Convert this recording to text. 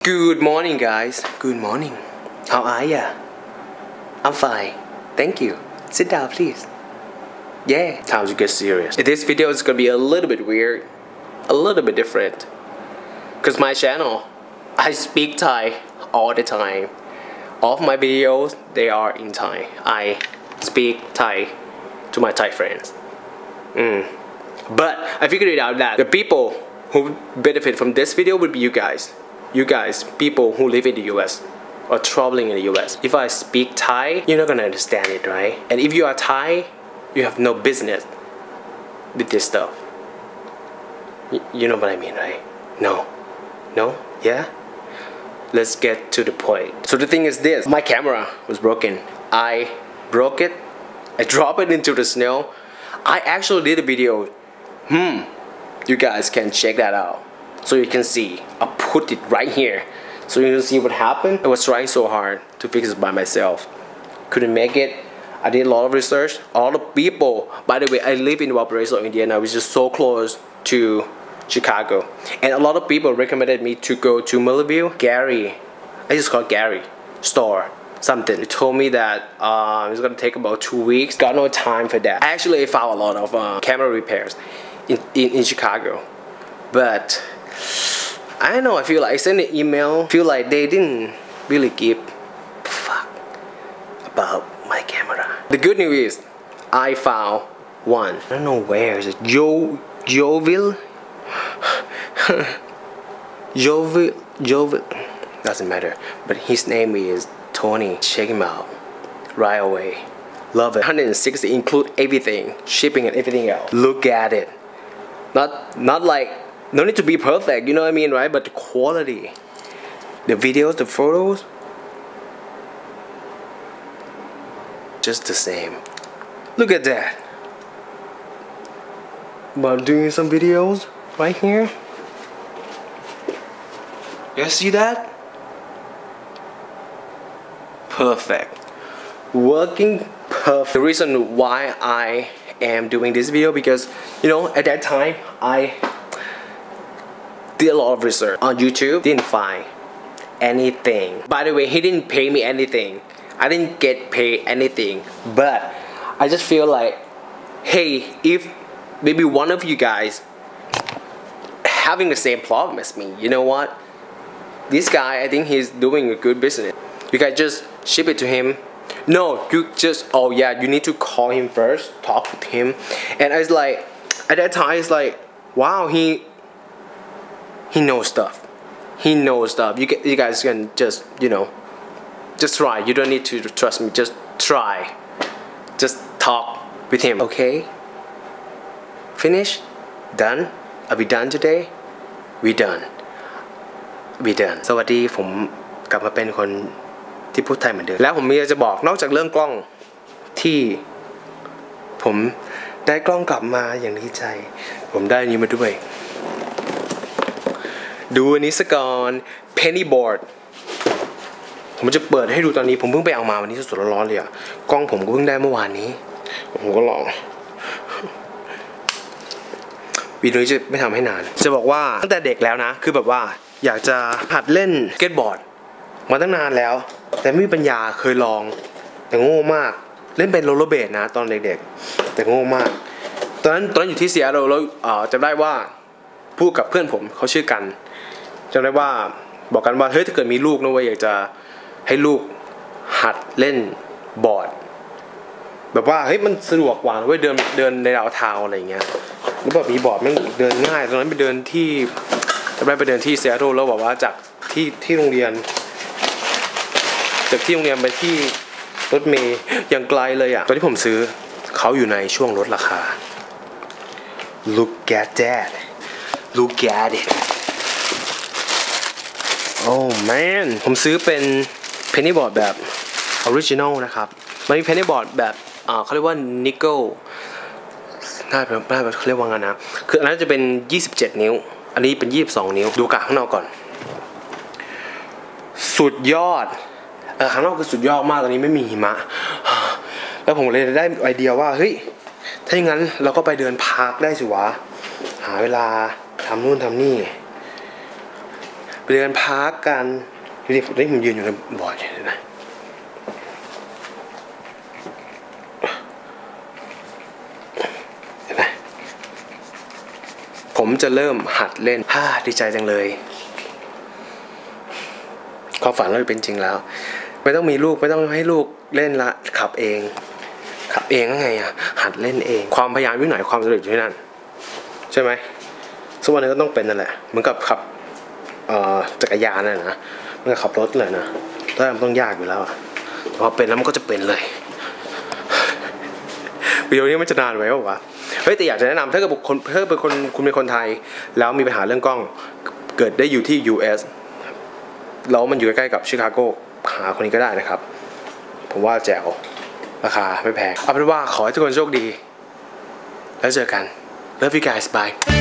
Good morning, guys. Good morning. How are ya? I'm fine. Thank you. Sit down, please. Yeah, time to get serious. This video is gonna be a little bit weird, a little bit different. Cause my channel, I speak Thai all the time. All of my videos, they are in Thai. I speak Thai to my Thai friends. But I figured it out that the people who benefit from this video would be you guys. You guys, people who live in the US or traveling in the US. If I speak Thai, you're not gonna understand it, right? And if you are Thai, you have no business with this stuff. You know what I mean, right? No? Yeah? Let's get to the point. So the thing is this, my camera was broken. I broke it, I dropped it into the snow. I actually did a video. You guys can check that out. So you can see, I put it right here. So you can see what happened. I was trying so hard to fix it by myself. Couldn't make it. I did a lot of research. All the people, by the way, I live in Valparaiso, Indiana, which is so close to Chicago. And a lot of people recommended me to go to Marketview. Gary, I just call Gary, store, something. He told me that it's gonna take about 2 weeks. Got no time for that. Actually, I found a lot of camera repairs in Chicago. But I don't know, I feel like I sent an email, feel like they didn't really give a fuck about my camera. The good news is, I found one. I don't know where is it. Yorkville? Yorkville, doesn't matter. But his name is Tony. Check him out right away. Love it. 160 include everything, shipping and everything else. Look at it. Not like, no need to be perfect, you know what I mean, right? But the quality, the videos, the photos, just the same. Look at that. About doing some videos right here. You see that? Perfect. Working perfect. The reason why I am doing this video because, you know, at that time I did a lot of research on YouTube, didn't find anything. By the way, he didn't pay me anything. I didn't get paid anything, but I just feel like, hey, if maybe one of you guys having the same problem as me, you know what? This guy, I think he's doing a good business. You guys just ship it to him. No, you just, oh yeah, you need to call him first, talk with him. And I was like, at that time, it's like, wow, he knows stuff. He knows stuff. You guys can just, you know, just try. You don't need to trust me. Just try. Just talk with him. Okay? Finish? Done? Are we done today? We done. We done. สวัสดีผมกลับมาเป็นคนที่พูดไทยเหมือนเดิมแล้วผมมีอะไรจะบอกนอกจากเรื่องกล้องที่ผมได้กล้องกลับมาอย่างดีใจผมได้อันนี้มาด้วยดูอันนี้ซะก่อน penny board ผมจะเปิดให้ดูตอนนี้ผมเพิ่งไปเอามาวันนี้สดๆร้อนๆเลยอ่ะกล้องผมก็เพิ่งได้เมื่อวานนี้ผมก็ลองวิดีโอนี้จะไม่ทำให้นานจะบอกว่าตั้งแต่เด็กแล้วนะคือแบบว่าอยากจะหัดเล่นสเก็ตบอร์ดมาตั้งนานแล้วแต่ไม่มีปัญญาเคยลองแต่โง่มากเล่นเป็นโรลเลอร์เบลดนะตอนเด็กๆแต่โง่มากตอนนั้นอยู่ที่เซียโตแล้วจำได้ว่าพูดกับเพื่อนผมเขาชื่อกันจำได้ว่าบอกกันว่าเฮ้ยถ้าเกิดมีลูกนะเว้ยอยากจะให้ลูกหัดเล่นบอร์ดแบบว่าเฮ้ยมันสะดวกกว่าเว้ยเดินในดาวเทาอะไรอย่างเงี้ยแล้วแบบมีบอร์ดมันเดินง่ายตอนนั้นไปเดินที่จำได้ไปเดินที่เซียโตแล้วบอกว่าจากที่โรงเรียนจากที่โรงเรียนไปที่รถเมล์อย่างไกลเลยอ่ะตอนที่ผมซื้อเขาอยู่ในช่วงลดราคา Look at that Look at it Oh man ผมซื้อเป็น penny board แบบ original นะครับมันมี penny board แบบเขาเรียกว่า nickel น่าเขาเรียกว่างั้นนะคืออันนั้นจะเป็น27นิ้วอันนี้เป็น22นิ้วดูกะข้างนอกก่อนสุดยอดข้างนอกคือสุดยอดมากตอนนี้ไม่มีหิมะแล้วผมเลยได้ไอเดียว่าเฮ้ยถ้าอย่างนั้นเราก็ไปเดินพาร์คได้สิวะหาเวลาทำนู่นทำนี่ ไปเดินพาร์คกันนี่ผมยืนอยู่ในบอร์ดเลยนะเห็นไหมผมจะเริ่มหัดเล่นดีใจจังเลยความฝันเราเป็นจริงแล้วไม่ต้องมีลูกไม่ต้องให้ลูกเล่นละขับเองก็ไงอะหัดเล่นเองความพยายามอยู่ไหนความสำเร็จอยู่ที่นั่นใช่ไหมสักวันนึงก็ต้องเป็นนั่นแหละเหมือนกับขับจักรยานน่ะนะมันก็ขับรถเลยนะแต่มันต้องยากอยู่แล้วอะพอเป็นแล้วมันก็จะเป็นเลยวิดีโอนี้มันจะนานไหมวะเฮ้ยแต่อยากจะแนะนำถ้าเกิดคุณเป็นคนไทยแล้วมีปัญหาเรื่องกล้องเกิดได้อยู่ที่ US แล้วมันอยู่ใกล้ๆกับชิคาโกหาคนนี้ก็ได้นะครับผมว่าแจ๋วราคาไม่แพงเอาเป็นว่าขอให้ทุกคนโชคดีแล้วเจอกัน Love you guys bye